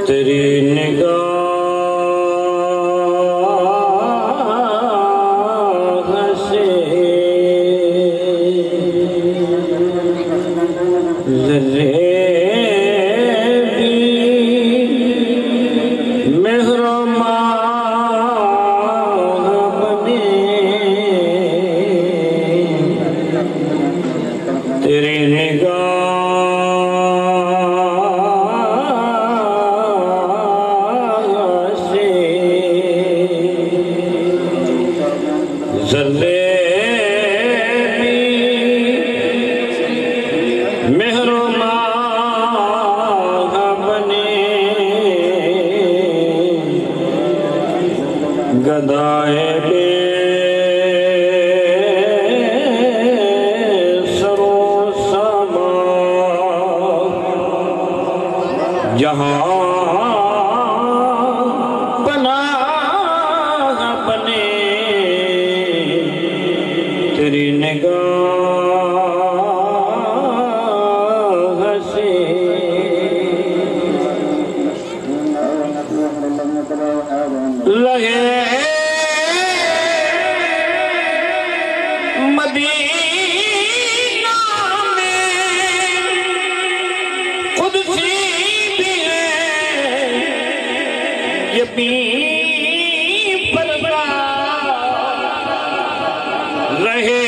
तेरी निगाह से ज़र्रे भी मेहरबान बने, तेरी निगाह ज़र्रे भी मेहरबान बने, गदाए बेसरो समा जहाँ तेरी निगाह से लगे मदीना में कुदसी भी है ये भी रहे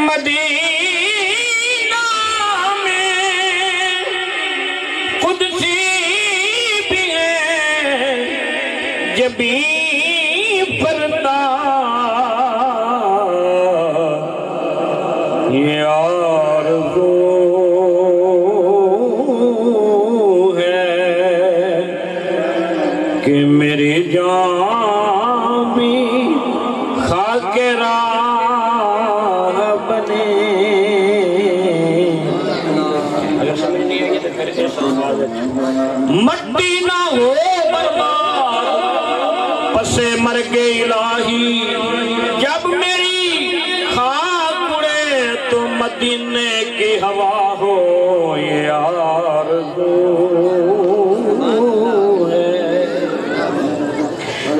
मदीना में कुदसी भी है ये भी पर्दा, ये आरज़ू है कि मेरी जान भी खाके राह बने। अगर समझ नहीं आएगी तो फिर से मट्टी ना हो बर्बाद पसे मर गए इलाही, जब मेरी खाक उड़े तो मदीने की हवा हो, ये आरज़ू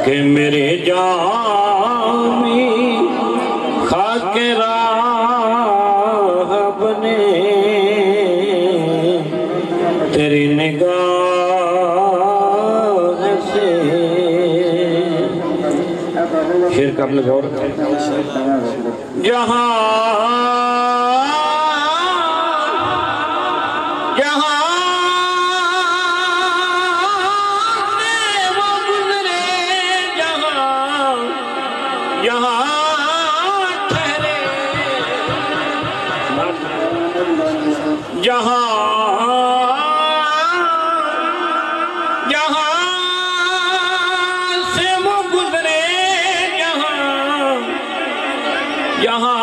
कि मेरे जान भी खाके राह बने, तेरी निगाह से। शेर कब लगाओ जहाँ जहाँ जहाँ से वो गुजरे, जहाँ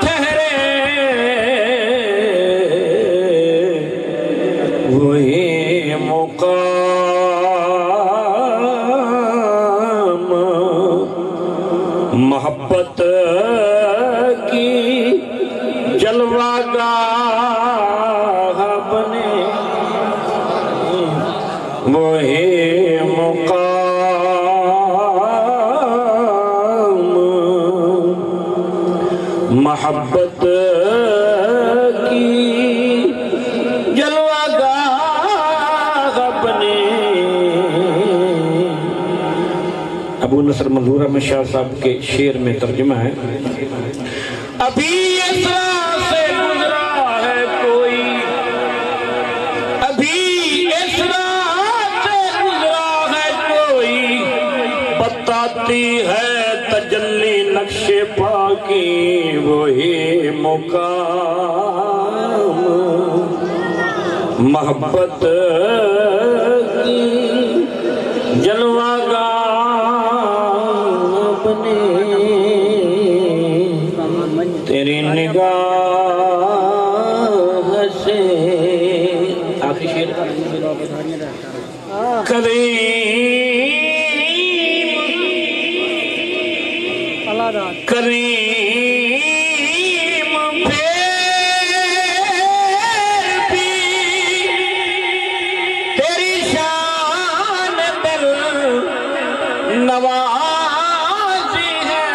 ठहरे वही मुकाम मोहब्बत की जलवागाह बने, वही मुकाम मोहब्बत की जलवागाह बने। अबू नसर मंजूर अहमद शाह साहब के शेर में तर्जुमा है, अभी इसरा से गुजरा है कोई, अभी इसरा से गुजरा है कोई, बताती है तजल्ली नक्शे पाकी, वही मुकाम मोहब्बत की जलवागाह बने, तेरी निगाह से। आखिरी शेर करीम करीम भी तेरी शान दिल नवाजी है।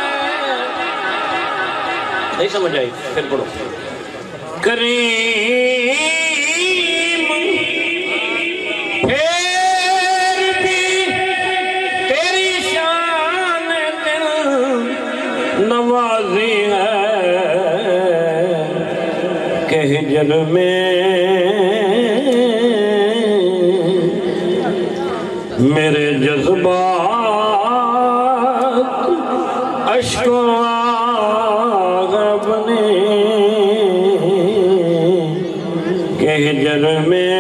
नहीं समझ आई, फिर पढ़ो। करीम फिर भी तेरी शान दिल नवाजी है। के हिजर में मेरे जज्बात अश्कों बने। के हिजर में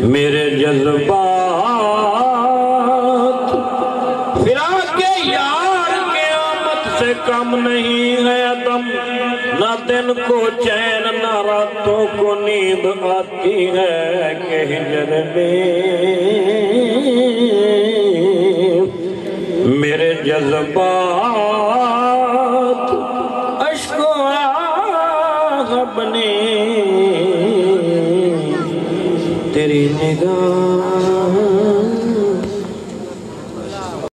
मेरे जज्बात फिराक के यार के आमद से कम नहीं है दम। ना दिन को चैन ना रातों को नींद आती है। के हिजर में मेरे जज्बात अश्कों बने। तेरी निगाह